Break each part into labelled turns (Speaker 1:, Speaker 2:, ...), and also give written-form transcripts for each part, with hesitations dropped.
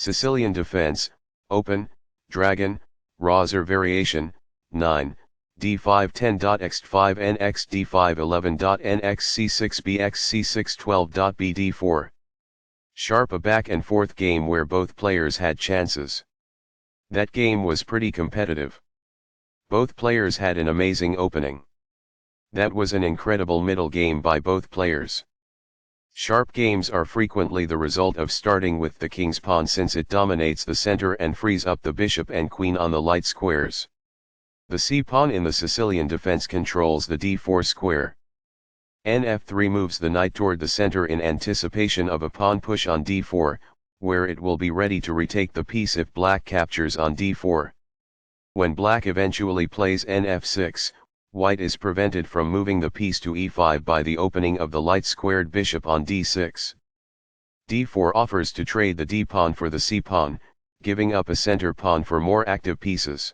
Speaker 1: Sicilian defense, open, dragon, Rauzer variation, 9, d510.x5nx d511.nx c6bx c612.bd4. Sharp a back and forth game where both players had chances. That game was pretty competitive. Both players had an amazing opening. That was an incredible middle game by both players. Sharp games are frequently the result of starting with the king's pawn since it dominates the center and frees up the bishop and queen on the light squares. The c-pawn in the Sicilian defense controls the d4 square. Nf3 moves the knight toward the center in anticipation of a pawn push on d4, where it will be ready to retake the piece if black captures on d4. When black eventually plays nf6, white is prevented from moving the piece to e5 by the opening of the light-squared bishop on d6. d4 offers to trade the d-pawn for the c-pawn, giving up a center pawn for more active pieces.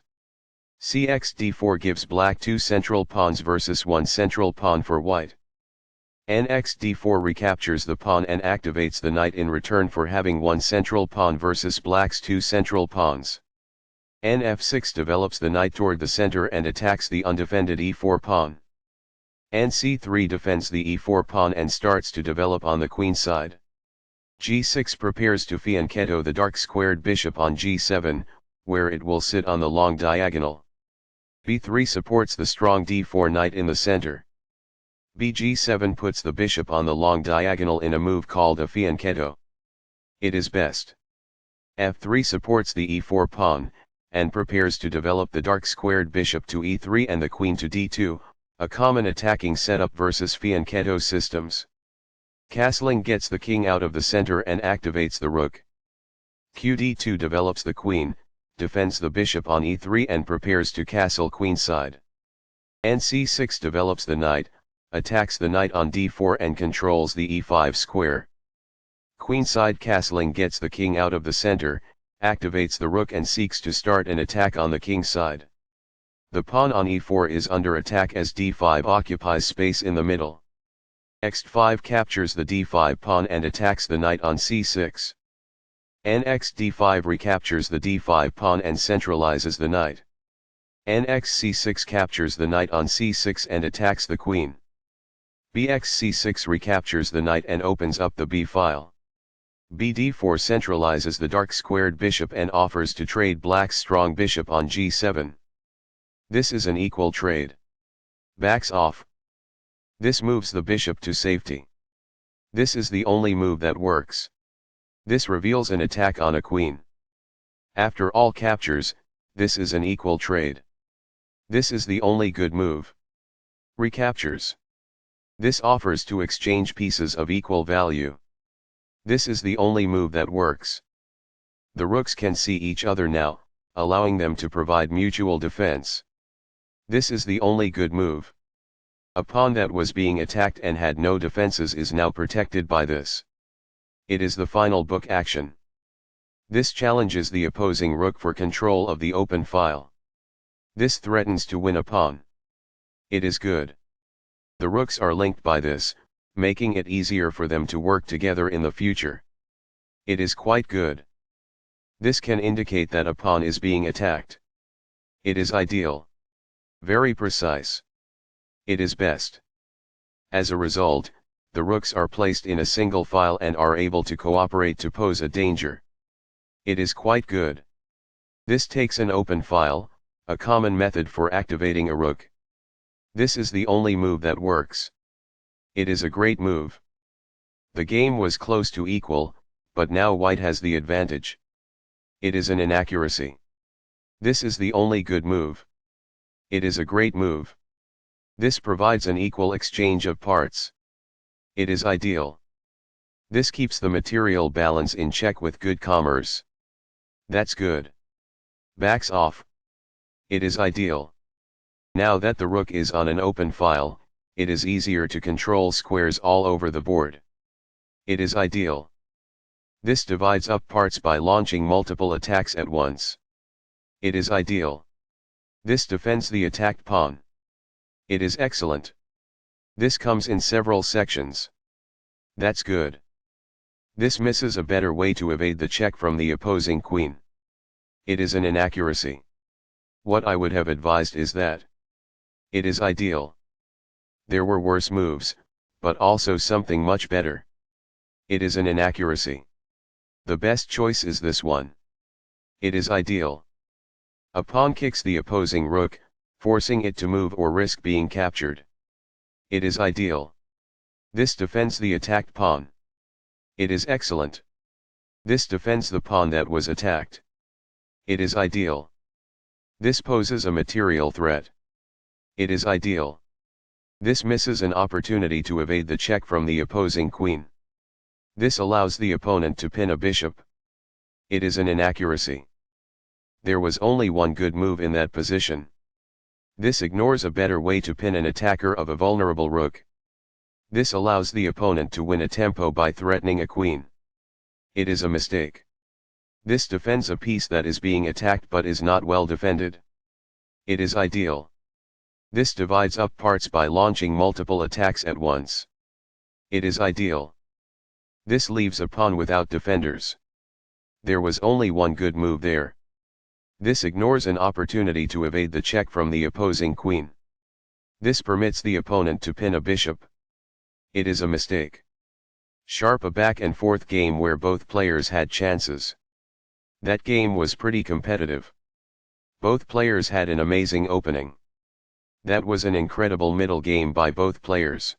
Speaker 1: Cx d4 gives black 2 central pawns versus 1 central pawn for white. Nx d4 recaptures the pawn and activates the knight in return for having 1 central pawn versus black's 2 central pawns. Nf6 develops the knight toward the center and attacks the undefended e4 pawn. Nc3 defends the e4 pawn and starts to develop on the queen side. g6 prepares to fianchetto the dark-squared bishop on g7, where it will sit on the long diagonal. b3 supports the strong d4 knight in the center. bg7 puts the bishop on the long diagonal in a move called a fianchetto. It is best. f3 supports the e4 pawn, and prepares to develop the dark-squared bishop to e3 and the queen to d2, a common attacking setup versus fianchetto systems. Castling gets the king out of the center and activates the rook. qd2 develops the queen, defends the bishop on e3 and prepares to castle queenside. nc6 develops the knight, attacks the knight on d4 and controls the e5 square. Queenside castling gets the king out of the center, activates the rook and seeks to start an attack on the king side. The pawn on e4 is under attack as d5 occupies space in the middle. x5 captures the d5 pawn and attacks the knight on c6. nx d5 recaptures the d5 pawn and centralizes the knight. nx c6 captures the knight on c6 and attacks the queen. bx c6 recaptures the knight and opens up the b file. bd4 centralizes the dark-squared bishop and offers to trade black's strong bishop on g7. This is an equal trade. Backs off. This moves the bishop to safety. This is the only move that works. This reveals an attack on a queen. After all captures, this is an equal trade. This is the only good move. Recaptures. This offers to exchange pieces of equal value. This is the only move that works. The rooks can see each other now, allowing them to provide mutual defense. This is the only good move. A pawn that was being attacked and had no defenses is now protected by this. It is the final book action. This challenges the opposing rook for control of the open file. This threatens to win a pawn. It is good. The rooks are linked by this, making it easier for them to work together in the future. It is quite good. This can indicate that a pawn is being attacked. It is ideal. Very precise. It is best. As a result, the rooks are placed in a single file and are able to cooperate to pose a danger. It is quite good. This takes an open file, a common method for activating a rook. This is the only move that works. It is a great move. The game was close to equal, but now white has the advantage. It is an inaccuracy. This is the only good move. It is a great move. This provides an equal exchange of parts. It is ideal. This keeps the material balance in check with good commerce. That's good. Backs off. It is ideal. Now that the rook is on an open file, it is easier to control squares all over the board. It is ideal. This divides up parts by launching multiple attacks at once. It is ideal. This defends the attacked pawn. It is excellent. This comes in several sections. That's good. This misses a better way to evade the check from the opposing queen. It is an inaccuracy. What I would have advised is that it is ideal. There were worse moves, but also something much better. It is an inaccuracy. The best choice is this one. It is ideal. A pawn kicks the opposing rook, forcing it to move or risk being captured. It is ideal. This defends the attacked pawn. It is excellent. This defends the pawn that was attacked. It is ideal. This poses a material threat. It is ideal. This misses an opportunity to evade the check from the opposing queen. This allows the opponent to pin a bishop. It is an inaccuracy. There was only one good move in that position. This ignores a better way to pin an attacker of a vulnerable rook. This allows the opponent to win a tempo by threatening a queen. It is a mistake. This defends a piece that is being attacked but is not well defended. It is ideal. This divides up parts by launching multiple attacks at once. It is ideal. This leaves a pawn without defenders. There was only one good move there. This ignores an opportunity to evade the check from the opposing queen. This permits the opponent to pin a bishop. It is a mistake. Sharp a back and forth game where both players had chances. That game was pretty competitive. Both players had an amazing opening. That was an incredible middle game by both players.